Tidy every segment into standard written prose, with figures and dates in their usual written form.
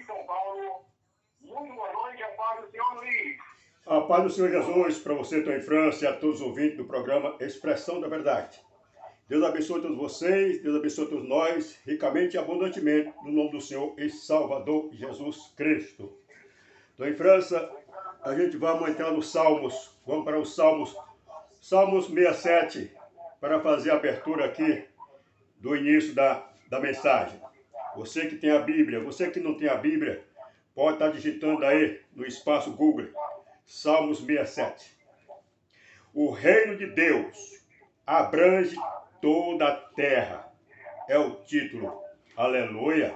São Paulo. Muito boa noite, a paz do Senhor Luiz. A paz do Senhor Jesus para você, Tom em França, e a todos os ouvintes do programa Expressão da Verdade. Deus abençoe todos vocês, Deus abençoe todos nós, ricamente e abundantemente, no nome do Senhor e Salvador Jesus Cristo. Tom em França, a gente vai entrar nos Salmos, vamos para os Salmos 67, para fazer a abertura aqui do início da mensagem. Você que tem a Bíblia, você que não tem a Bíblia, pode estar digitando aí no espaço Google, Salmos 67. O reino de Deus abrange toda a terra. É o título. Aleluia.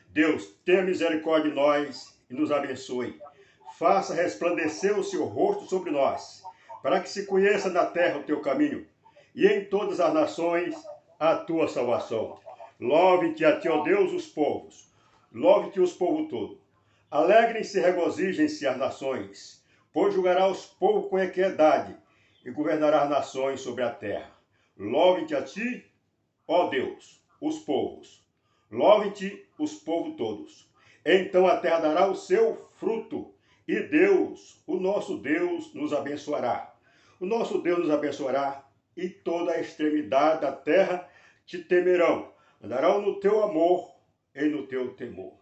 Deus, tenha misericórdia de nós e nos abençoe. Faça resplandecer o seu rosto sobre nós, para que se conheça na terra o teu caminho e em todas as nações a tua salvação. Louve-te a ti, ó Deus, os povos. Louve-te os povos todos. Alegrem-se e regozijem-se as nações, pois julgará os povos com equidade e governará as nações sobre a terra. Louve-te a ti, ó Deus, os povos. Louve-te os povos todos. Então a terra dará o seu fruto, e Deus, o nosso Deus, nos abençoará. O nosso Deus nos abençoará, e toda a extremidade da terra te temerão. Andarão no teu amor e no teu temor.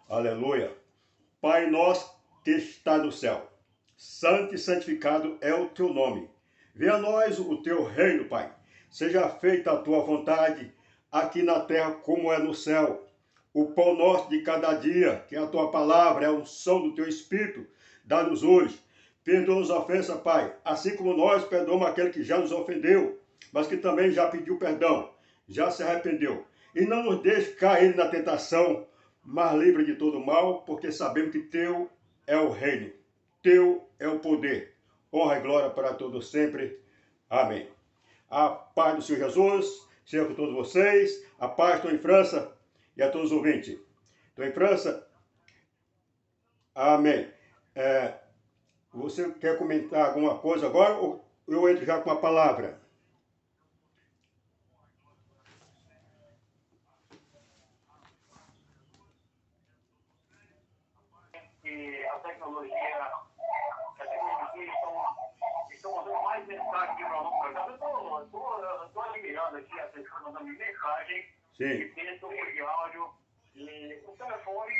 Aleluia. Pai nosso que está no céu, santo e santificado é o teu nome. Venha a nós o teu reino, Pai. Seja feita a tua vontade, aqui na terra como é no céu. O pão nosso de cada dia, que é a tua palavra, é a unção do teu Espírito, dá-nos hoje. Perdoa-nos a ofensa, Pai, assim como nós perdoamos aquele que já nos ofendeu, mas que também já pediu perdão, já se arrependeu. E não nos deixe cair na tentação, mas livre de todo mal, porque sabemos que teu é o reino, teu é o poder. Honra e glória para todos sempre. Amém. A paz do Senhor Jesus seja com todos vocês. A paz, estou em França, e a todos os ouvintes. Estou em França. Amém. Você quer comentar alguma coisa agora ou eu entro já com a palavra? E a tecnologia estão mandando mais mensagens aqui para o nosso programa. Eu estou admirando aqui as pessoas mandando mensagem, de texto, de áudio, e os telefones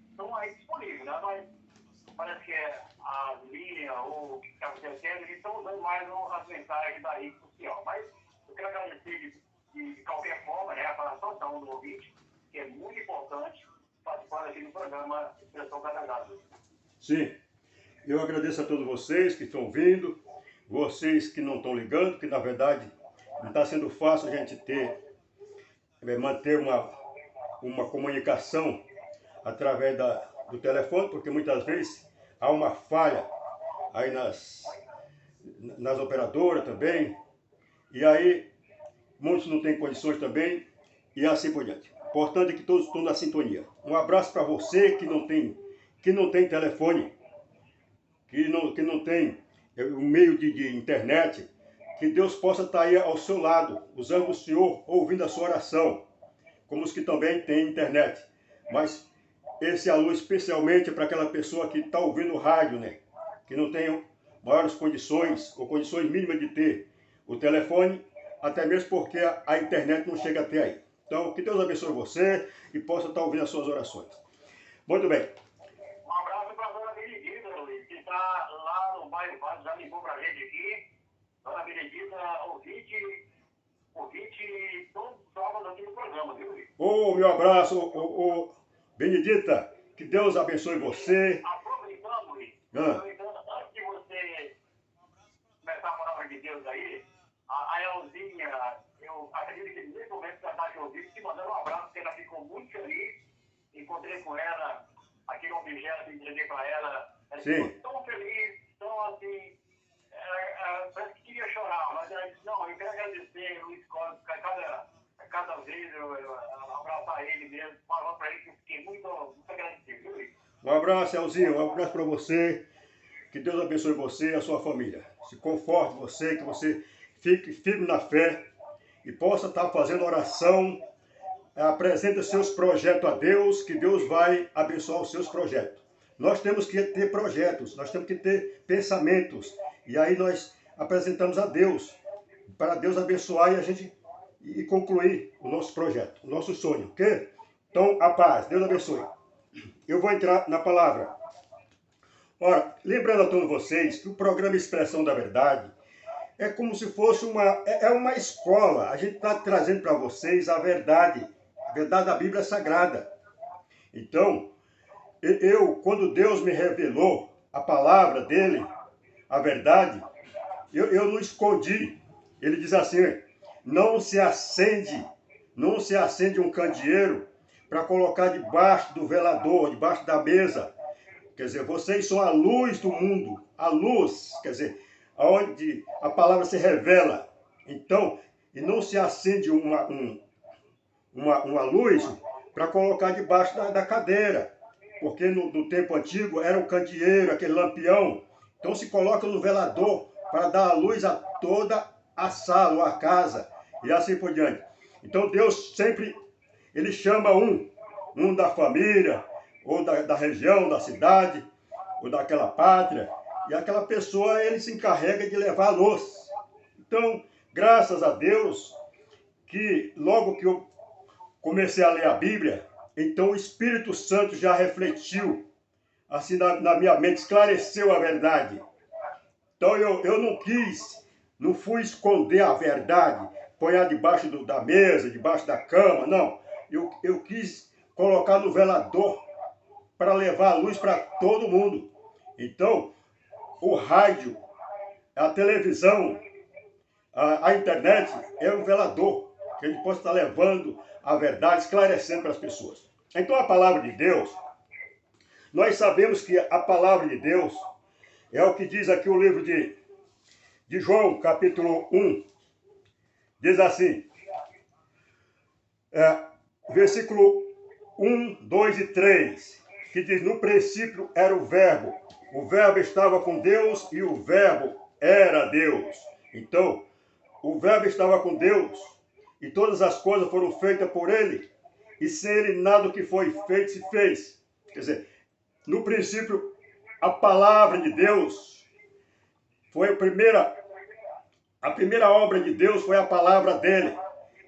estão aí disponíveis, né? Mas parece que a linha ou o que está acontecendo, eles estão usando mais as mensagens da rede social. Mas eu quero agradecer de qualquer forma, né, a participação do ouvinte, que é muito importante participar aqui do programa Expressão da Verdade. Sim, eu agradeço a todos vocês que estão vindo, vocês que não estão ligando, que na verdade não está sendo fácil a gente manter uma comunicação através do telefone, porque muitas vezes há uma falha aí nas operadoras também, e aí muitos não têm condições também, e assim por diante. Importante é que todos estão na sintonia. Um abraço para você que não tem telefone, que não tem o meio de internet, que Deus possa estar aí ao seu lado, usando o Senhor, ouvindo a sua oração, como os que também têm internet. Mas esse alô especialmente para aquela pessoa que está ouvindo o rádio, né? Que não tem maiores condições, ou condições mínimas de ter o telefone, até mesmo porque a internet não chega até aí. Então, que Deus abençoe você e possa estar ouvindo as suas orações. Muito bem. Um abraço para a dona Benedita, Luiz, que está lá no bairro Vaz, já ligou para a gente aqui. Dona Benedita, ouvinte todos os sábados aqui no programa, viu, Luiz? Meu abraço, Benedita, que Deus abençoe você. Aproveitando, Luiz, antes de você começar a palavra de Deus aí, a Elzinha, eu acredito que nesse momento já está te ouvindo, te mandando um abraço, porque ela ficou muito feliz. Encontrei com ela, aquele objeto, entreguei para ela. Ela ficou tão feliz, tão assim, parece que queria chorar, mas ela disse, não, eu quero agradecer o Luiz Costa, cada vez eu abraçar ele mesmo, falar para ele que eu fiquei muito agradecido, viu, Luiz? Um abraço, Elzinho, um abraço para você. Que Deus abençoe você e a sua família. Se conforte você, que você fique firme na fé e possa estar fazendo oração apresenta seus projetos a Deus, que Deus vai abençoar os seus projetos. Nós temos que ter projetos, nós temos que ter pensamentos. E aí nós apresentamos a Deus, para Deus abençoar e a gente e concluir o nosso projeto, o nosso sonho, ok? Então, a paz, Deus abençoe. Eu vou entrar na palavra. Ora, lembrando a todos vocês que o programa Expressão da Verdade é como se fosse uma escola. A gente está trazendo para vocês a verdade da Bíblia Sagrada. Então, quando Deus me revelou a palavra dele, a verdade, eu não escondi. Ele diz assim, não se acende um candeeiro para colocar debaixo do velador, debaixo da mesa. Quer dizer, vocês são a luz do mundo. A luz, quer dizer, onde a palavra se revela. Então, e não se acende uma luz para colocar debaixo da cadeira. Porque no tempo antigo era o candeeiro, aquele lampião. Então se coloca no velador para dar a luz a toda a sala ou a casa. E assim por diante. Então Deus sempre, ele chama um da família, ou da região, da cidade, ou daquela pátria. E aquela pessoa, ele se encarrega de levar a luz. Então, graças a Deus, que logo que eu comecei a ler a Bíblia, então o Espírito Santo já refletiu, assim na minha mente, esclareceu a verdade. Então eu não fui esconder a verdade, pôr debaixo da mesa, debaixo da cama, não. Eu quis colocar no velador para levar a luz para todo mundo. Então, o rádio, a televisão, a internet é um velador, que a gente possa estar levando a verdade, esclarecendo para as pessoas. Então a palavra de Deus, nós sabemos que a palavra de Deus é o que diz aqui o livro de João, capítulo 1. Diz assim, versículo 1, 2 e 3, que diz, no princípio era o verbo estava com Deus e o verbo era Deus. Então, o verbo estava com Deus e todas as coisas foram feitas por ele, e sem ele nada do que foi feito se fez. Quer dizer, no princípio, a palavra de Deus foi a primeira obra de Deus, foi a palavra dele.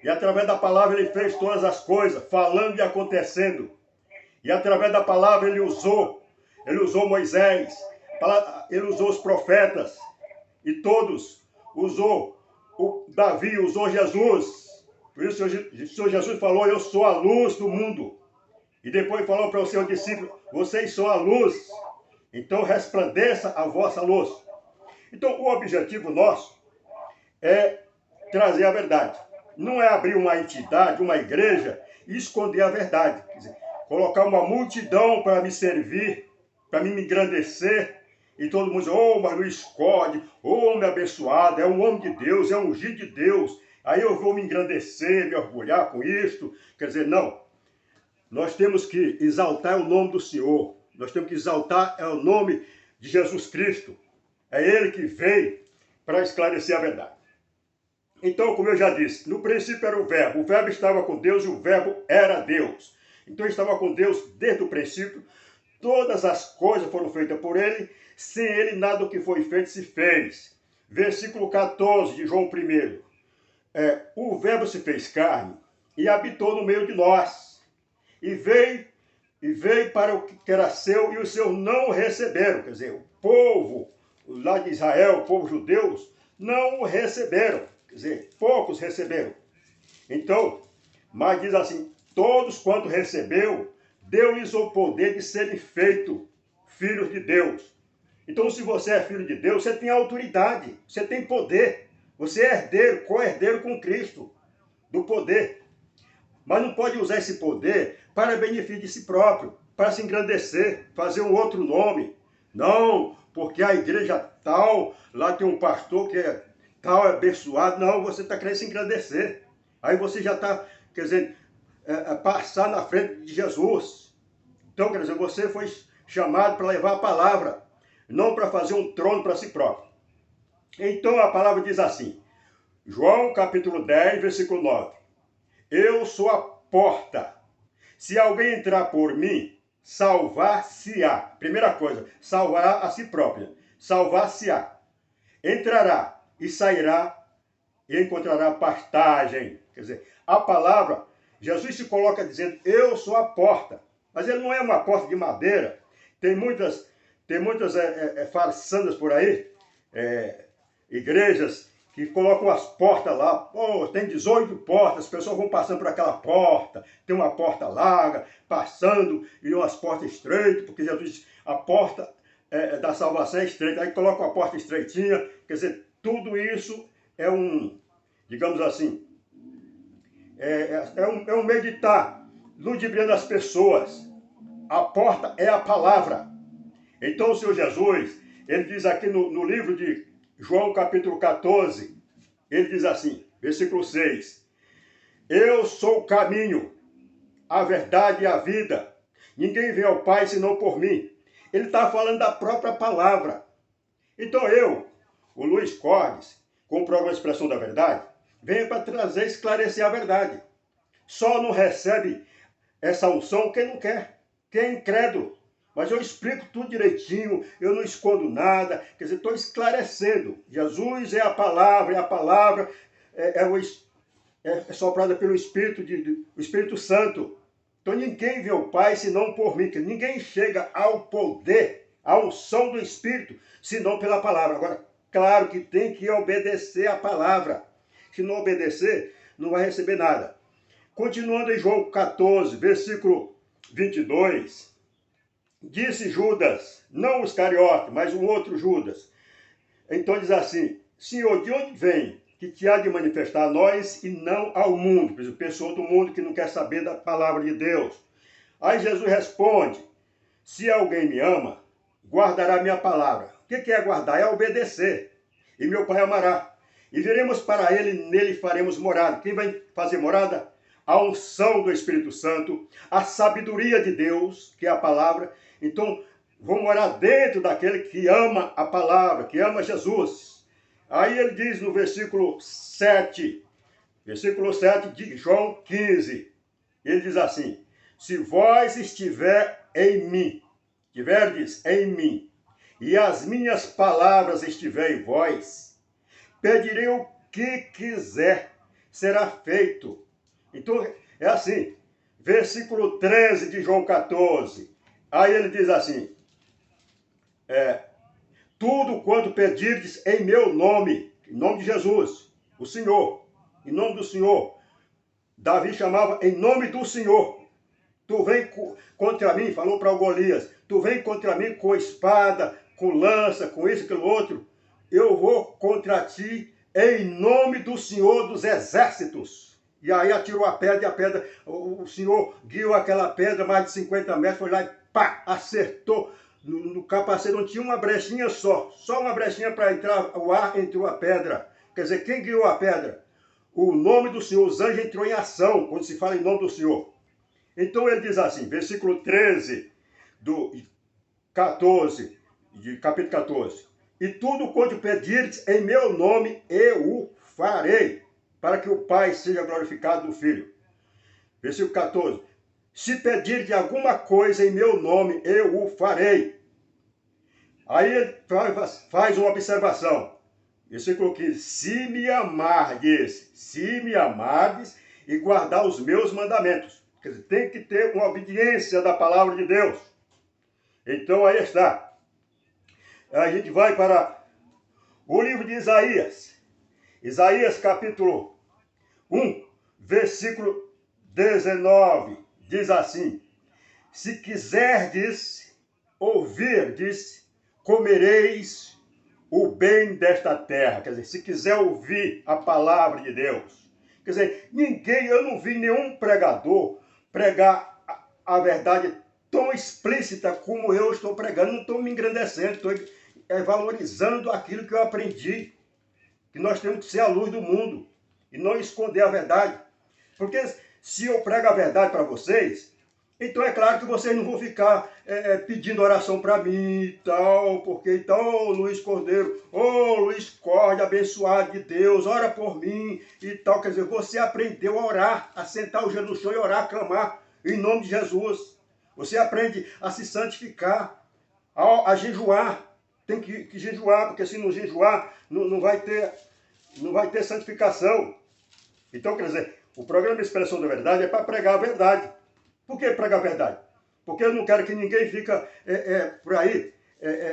E através da palavra ele fez todas as coisas, falando e acontecendo. E através da palavra ele usou Moisés, ele usou os profetas, e todos usou o Davi, usou Jesus. Por isso o Senhor Jesus falou, eu sou a luz do mundo. E depois falou para o seu discípulo, vocês são a luz, então resplandeça a vossa luz. Então o objetivo nosso é trazer a verdade. Não é abrir uma entidade, uma igreja e esconder a verdade. Quer dizer, colocar uma multidão para me servir, para me engrandecer, e todo mundo diz, mas Luiz Code, homem abençoado, é um homem de Deus, é um ungido de Deus. Aí eu vou me engrandecer, me orgulhar com isto. Quer dizer, não. Nós temos que exaltar o nome do Senhor. Nós temos que exaltar o nome de Jesus Cristo. É Ele que veio para esclarecer a verdade. Então, como eu já disse, no princípio era o verbo estava com Deus e o verbo era Deus. Então estava com Deus desde o princípio, todas as coisas foram feitas por ele, sem ele nada do que foi feito se fez. Versículo 14 de João 1. O verbo se fez carne e habitou no meio de nós, e veio para o que era seu, e os seus não o receberam. Quer dizer, o povo lá de Israel, o povo judeu, não o receberam. Quer dizer, poucos receberam. Então, mas diz assim, todos quanto recebeu, deu-lhes o poder de serem feitos filhos de Deus. Então, se você é filho de Deus, você tem autoridade, você tem poder. Você é herdeiro, co-herdeiro com Cristo, do poder. Mas não pode usar esse poder para benefício de si próprio, para se engrandecer, fazer um outro nome. Não, porque a igreja tal, lá tem um pastor que é tal, é abençoado. Não, você está querendo se engrandecer. Aí você já está, quer dizer, passar na frente de Jesus. Então, quer dizer, você foi chamado para levar a palavra, não para fazer um trono para si próprio. Então a palavra diz assim, João capítulo 10, versículo 9. Eu sou porta. Se alguém entrar por mim, salvar-se-á. Primeira coisa, salvará a si própria. Salvar-se-á. Entrará e sairá e encontrará pastagem. Quer dizer, a palavra, Jesus se coloca dizendo, eu sou a porta. Mas ele não é uma porta de madeira. Tem muitas farsandas por aí, igrejas que colocam as portas lá. Pô, tem 18 portas, as pessoas vão passando por aquela porta. Tem uma porta larga, passando, e umas portas estreitas, porque Jesus disse, a porta da salvação é estreita. Aí coloca uma porta estreitinha. Quer dizer, tudo isso é digamos assim, é um meditar, ludibriando as pessoas. A porta é a palavra. Então o Senhor Jesus, ele diz aqui no livro de João capítulo 14, ele diz assim, versículo 6, eu sou o caminho, a verdade e a vida. Ninguém vem ao Pai senão por mim. Ele está falando da própria palavra. Então eu, o Luiz Cordes, com o programa Expressão da Verdade, venho para trazer, esclarecer a verdade. Só não recebe essa unção quem não quer, quem é incrédulo. Mas eu explico tudo direitinho, eu não escondo nada, quer dizer, estou esclarecendo. Jesus é a palavra, é soprada pelo o Espírito Santo. Então ninguém vê o Pai senão por mim, que ninguém chega ao poder, à unção do Espírito, senão pela palavra. Agora, claro que tem que obedecer a palavra. Se não obedecer, não vai receber nada. Continuando em João 14, versículo 22, disse Judas, não o Iscariote, mas um outro Judas. Então diz assim, Senhor, de onde vem que te há de manifestar a nós e não ao mundo? Por exemplo, pessoa do mundo que não quer saber da palavra de Deus. Aí Jesus responde, se alguém me ama, guardará minha palavra. O que é guardar? É obedecer. E meu Pai amará. E viremos para ele, nele faremos morada. Quem vai fazer morada? A unção do Espírito Santo, a sabedoria de Deus, que é a palavra. Então, vão morar dentro daquele que ama a palavra, que ama Jesus. Aí ele diz no versículo 7 de João 15, ele diz assim, se vós tiverdes em mim, e as minhas palavras estiverem em vós, pedirei o que quiser, será feito. Então, é assim, versículo 13 de João 14, aí ele diz assim, tudo quanto pedirdes em meu nome, em nome de Jesus, o Senhor, em nome do Senhor, Davi chamava em nome do Senhor, tu vem contra mim, falou para o Golias, tu vem contra mim com espada, com lança, com isso, aquilo outro, eu vou contra ti em nome do Senhor dos exércitos. E aí atirou a pedra, e a pedra, o Senhor guiou aquela pedra, mais de 50 metros, foi lá e pá, acertou no capacete, não tinha uma brechinha só uma brechinha para entrar o ar, entrou a pedra. Quer dizer, quem guiou a pedra? O nome do Senhor, os anjos entrou em ação, quando se fala em nome do Senhor. Então ele diz assim, versículo 13 do 14, de capítulo 14, e tudo quanto pedirdes em meu nome, eu o farei, para que o Pai seja glorificado do Filho. Versículo 14. Se pedir de alguma coisa em meu nome, eu o farei. Aí ele faz uma observação. Versículo 15. Se me amardes e guardar os meus mandamentos. Quer dizer, tem que ter uma obediência da palavra de Deus. Então aí está. A gente vai para o livro de Isaías. Isaías capítulo 1, versículo 19, diz assim, se quiserdes ouvirdes, comereis o bem desta terra. Quer dizer, se quiser ouvir a palavra de Deus. Quer dizer, eu não vi nenhum pregador pregar a verdade tão explícita como eu estou pregando. Não estou me engrandecendo, estou valorizando aquilo que eu aprendi. Que nós temos que ser a luz do mundo e não esconder a verdade. Porque se eu prego a verdade para vocês, Então é claro que vocês não vão ficar pedindo oração para mim e tal, porque então, Luiz Cordeiro, Luiz Corde, abençoado de Deus, ora por mim e tal. Quer dizer, você aprendeu a orar, a sentar o joelho no chão e orar, a clamar em nome de Jesus. Você aprende a se santificar, a jejuar. Tem que jejuar, porque se não jejuar, não vai ter santificação. Então, quer dizer, o programa Expressão da Verdade é para pregar a verdade. Por que pregar a verdade? Porque eu não quero que ninguém fique por aí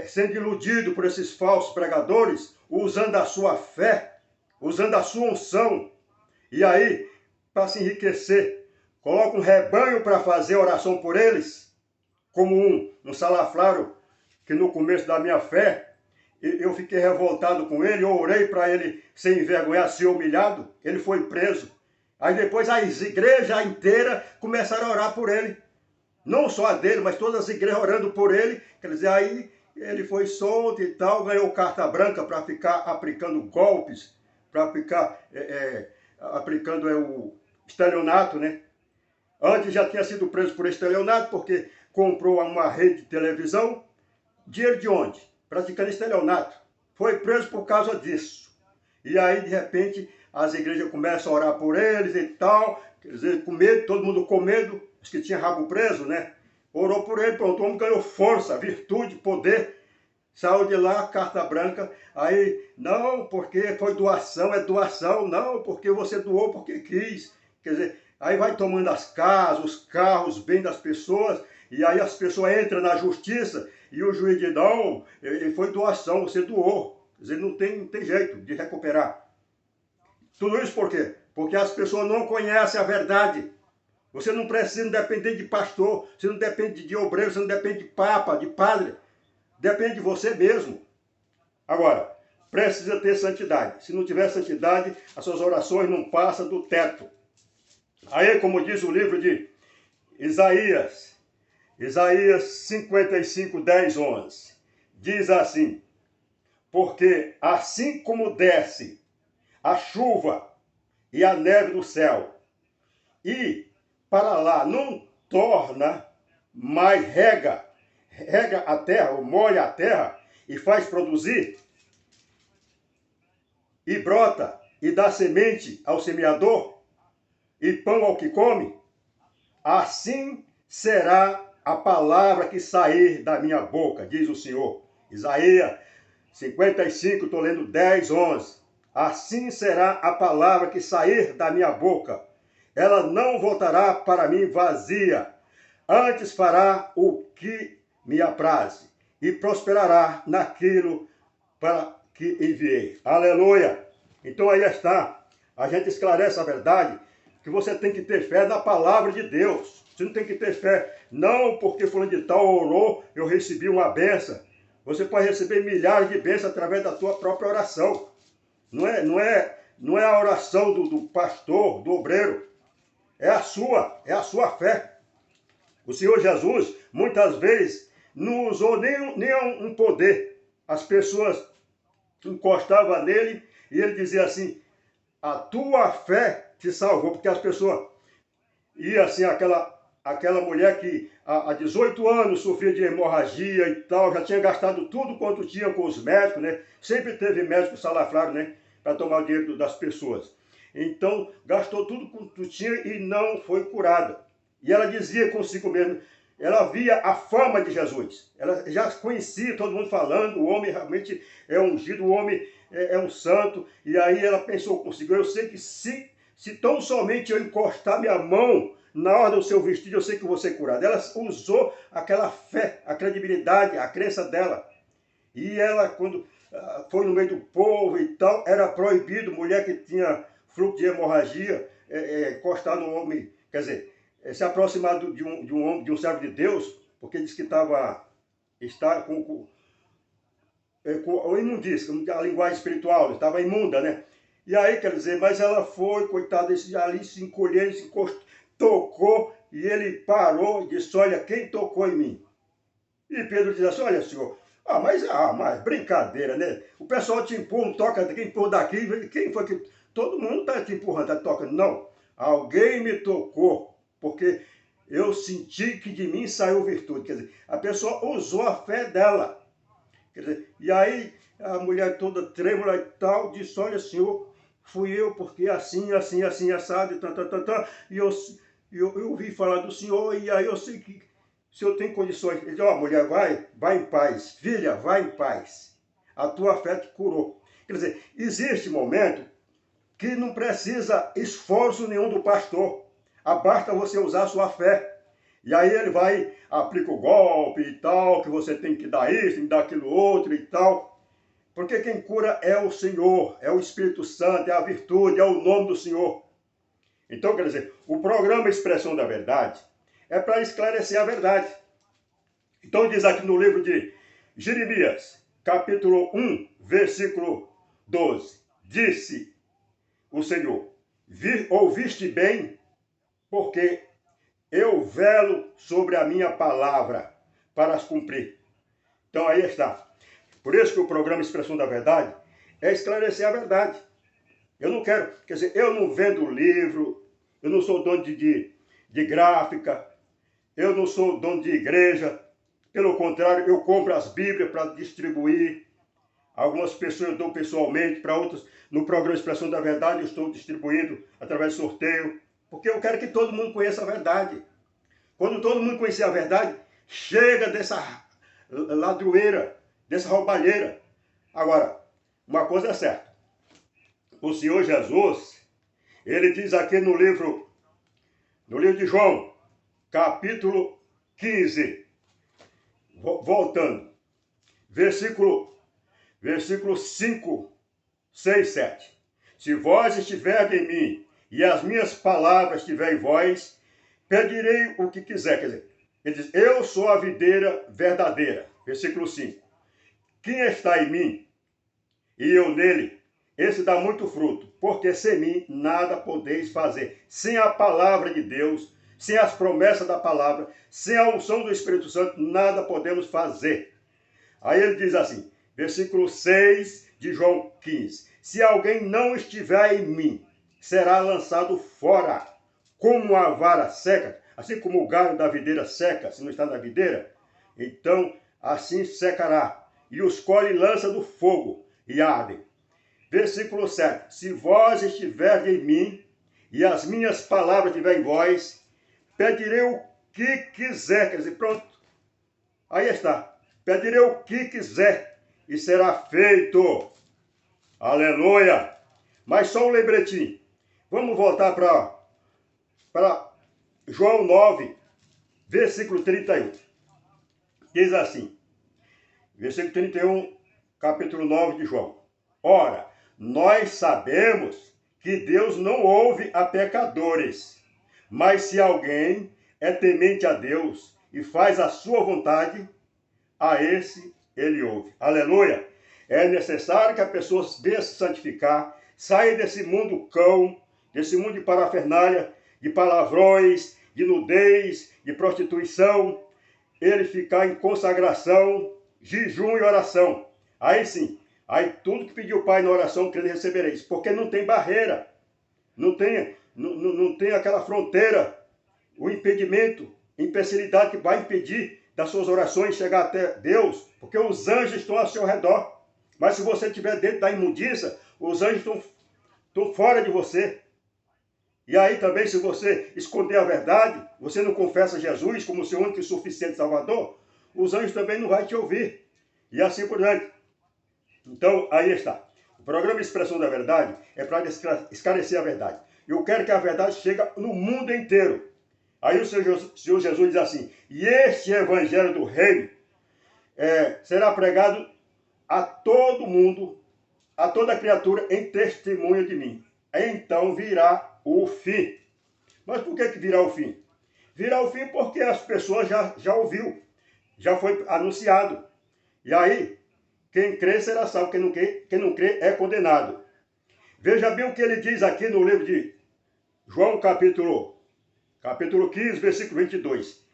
sendo iludido por esses falsos pregadores, usando a sua fé, usando a sua unção, e aí, para se enriquecer, coloca um rebanho para fazer oração por eles, como um salafrário, que no começo da minha fé, eu fiquei revoltado com ele, eu orei para ele ser envergonhado, ser humilhado, ele foi preso. Aí depois as igrejas inteiras começaram a orar por ele. Não só a dele, mas todas as igrejas orando por ele. Quer dizer, aí ele foi solto e tal, ganhou carta branca para ficar aplicando golpes, para ficar aplicando o estelionato, né? Antes já tinha sido preso por estelionato, porque comprou uma rede de televisão. Dinheiro de onde? Praticando estelionato. Foi preso por causa disso. E aí, de repente, as igrejas começam a orar por eles e tal, quer dizer, com medo, todo mundo com medo, os que tinham rabo preso, né? Orou por ele, pronto, o homem ganhou força, virtude, poder, saiu de lá, carta branca, aí, não, porque foi doação, é doação, não, porque você doou porque quis, quer dizer, aí vai tomando as casas, os carros, os bens das pessoas, e aí as pessoas entram na justiça, e o juiz diz, não, ele foi doação, você doou, quer dizer, não tem jeito de recuperar. Tudo isso por quê? Porque as pessoas não conhecem a verdade. Você não precisa depender de pastor, você não depende de obreiro, você não depende de papa, de padre. Depende de você mesmo. Agora, precisa ter santidade. Se não tiver santidade, as suas orações não passam do teto. Aí, como diz o livro de Isaías 55, 10, 11, diz assim, porque assim como desce a chuva e a neve do céu, e para lá não torna, mas rega a terra, ou molha a terra, e faz produzir, e brota, e dá semente ao semeador, e pão ao que come, assim será a palavra que sair da minha boca, diz o Senhor. Isaías 55, estou lendo 10, 11. Assim será a palavra que sair da minha boca. Ela não voltará para mim vazia, antes fará o que me apraz, e prosperará naquilo para que enviei. Aleluia! Então aí está, a gente esclarece a verdade, que você tem que ter fé na palavra de Deus. Você não tem que ter fé, não porque fulano de tal orou, eu recebi uma benção. Você pode receber milhares de bênçãos através da tua própria oração. Não é a oração do pastor, do obreiro. É a sua fé. O Senhor Jesus, muitas vezes, não usou nem um poder. As pessoas encostavam nele e ele dizia assim, a tua fé te salvou. Porque as pessoas iam assim, aquela mulher que há 18 anos sofria de hemorragia e tal, já tinha gastado tudo quanto tinha com os médicos, né? Sempre teve médico salafrário, né? Para tomar o dinheiro das pessoas. Então, gastou tudo quanto tinha e não foi curada. E ela dizia consigo mesmo, ela via a fama de Jesus. Ela já conhecia todo mundo falando, o homem realmente é ungido, o homem é um santo. E aí ela pensou consigo, eu sei que se tão somente eu encostar minha mão na hora do seu vestido, eu sei que vou ser curado. Ela usou aquela fé, a credibilidade, a crença dela. E ela, quando foi no meio do povo e tal, era proibido, mulher que tinha fluxo de hemorragia, encostar no homem, quer dizer, se aproximar de um homem, de um servo de Deus, porque disse que está com imundícia, a linguagem espiritual, estava imunda, né? E aí, quer dizer, mas ela foi, coitada, ali se encolhendo, se encostou, tocou, e ele parou e disse, olha, quem tocou em mim? E Pedro disse assim, olha, senhor, mas brincadeira, né? O pessoal te empurra, toca daqui, empurra daqui, quem foi que... Todo mundo está te empurrando, está te tocando. Não, alguém me tocou, porque eu senti que de mim saiu virtude. Quer dizer, a pessoa usou a fé dela. Quer dizer, e aí a mulher toda trêmula e tal, disse, olha, senhor, fui eu, porque assim, assim, assim, assado, e eu ouvi falar do senhor, e aí eu sei que o senhor tem condições. Ele disse, ó, mulher, vai em paz. Filha, vai em paz. A tua fé te curou. Quer dizer, existe momento que não precisa esforço nenhum do pastor. Basta você usar a sua fé. E aí ele vai, aplica o golpe e tal, que você tem que dar isso, tem que dar aquilo outro e tal. Porque quem cura é o Senhor, é o Espírito Santo, é a virtude, é o nome do Senhor. Então, quer dizer, o programa Expressão da Verdade é para esclarecer a verdade. Então diz aqui no livro de Jeremias, capítulo 1, versículo 12. Disse o Senhor, ouviste bem, porque eu velo sobre a minha palavra para as cumprir. Então aí está. Por isso que o programa Expressão da Verdade é esclarecer a verdade. Eu não quero, quer dizer, eu não vendo livro, eu não sou dono de gráfica, eu não sou dono de igreja. Pelo contrário, eu compro as Bíblias para distribuir. Algumas pessoas eu dou pessoalmente, para outras, no programa Expressão da Verdade, eu estou distribuindo através de sorteio, porque eu quero que todo mundo conheça a verdade. Quando todo mundo conhecer a verdade, chega dessa ladroeira, dessa roubalheira. Agora, uma coisa é certa. O Senhor Jesus, ele diz aqui no livro de João, capítulo 15, voltando, versículo 5, 6, 7. Se vós estiverdes em mim e as minhas palavras estiverem em vós, pedirei o que quiser. Quer dizer, ele diz, eu sou a videira verdadeira. Versículo 5. Quem está em mim e eu nele, esse dá muito fruto, porque sem mim nada podeis fazer. Sem a palavra de Deus, sem as promessas da palavra, sem a unção do Espírito Santo, nada podemos fazer. Aí ele diz assim, versículo 6 de João 15. Se alguém não estiver em mim, será lançado fora, como uma vara seca, assim como o galho da videira seca, se não está na videira, então assim secará, e os colhe e lança no fogo, e ardem. Versículo 7. Se vós estiverdes em mim, e as minhas palavras estiverem em vós, pedirei o que quiser. Quer dizer, pronto. Aí está. Pedirei o que quiser, e será feito. Aleluia. Mas só um lembretinho. Vamos voltar para João 9, versículo 31. Diz assim, versículo 31, capítulo 9 de João. Ora, nós sabemos que Deus não ouve a pecadores, mas se alguém é temente a Deus e faz a sua vontade, a esse ele ouve. Aleluia! É necessário que a pessoa venha se santificar, saia desse mundo cão, desse mundo de parafernália, de palavrões, de nudez, de prostituição, ele ficar em consagração, jejum e oração. Aí sim, aí tudo que pediu o Pai na oração, que ele recebereis, porque não tem barreira, não tem aquela fronteira, o impedimento, empecilidade que vai impedir das suas orações chegar até Deus, porque os anjos estão ao seu redor. Mas se você estiver dentro da imundícia, os anjos estão fora de você. E aí também, se você esconder a verdade, você não confessa Jesus como seu único e suficiente Salvador, os anjos também não vão te ouvir. E assim por diante. Então, aí está. O programa Expressão da Verdade é para esclarecer a verdade. Eu quero que a verdade chegue no mundo inteiro. Aí o Senhor Jesus diz assim, e este evangelho do reino será pregado a todo mundo, a toda criatura, em testemunho de mim. Então virá o fim. Mas por que virá o fim? Virá o fim porque as pessoas já ouviu, já foi anunciado. E aí, quem crê será salvo, quem não crê é condenado. Veja bem o que ele diz aqui no livro de João, capítulo 15, versículo 22.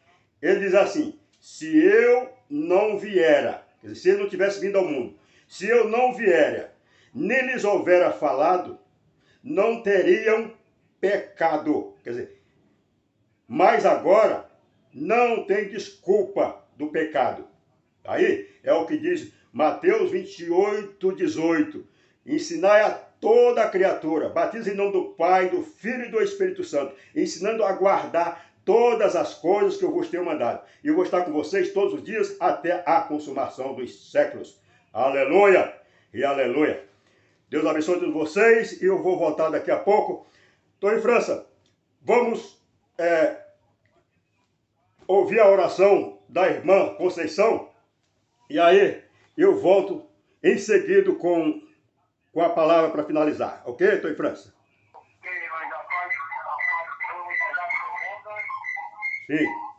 Ele diz assim, se eu não viera, quer dizer, se ele não tivesse vindo ao mundo, se eu não viera, nem lhes houvera falado, não teriam pecado. Quer dizer, Mas agora não tem desculpa do pecado. Aí é o que diz Mateus 28:18. Ensinai a toda a criatura, batiza em nome do Pai, do Filho e do Espírito Santo, ensinando a guardar todas as coisas que eu vos tenho mandado. E eu vou estar com vocês todos os dias até a consumação dos séculos. Aleluia e aleluia. Deus abençoe todos vocês e eu vou voltar daqui a pouco. Estou em França. Vamos ouvir a oração da irmã Conceição. E aí eu volto em seguida com a palavra para finalizar. Ok? Estou em França. Ok, mas a paz do Senhor vai dar por conta. Sim.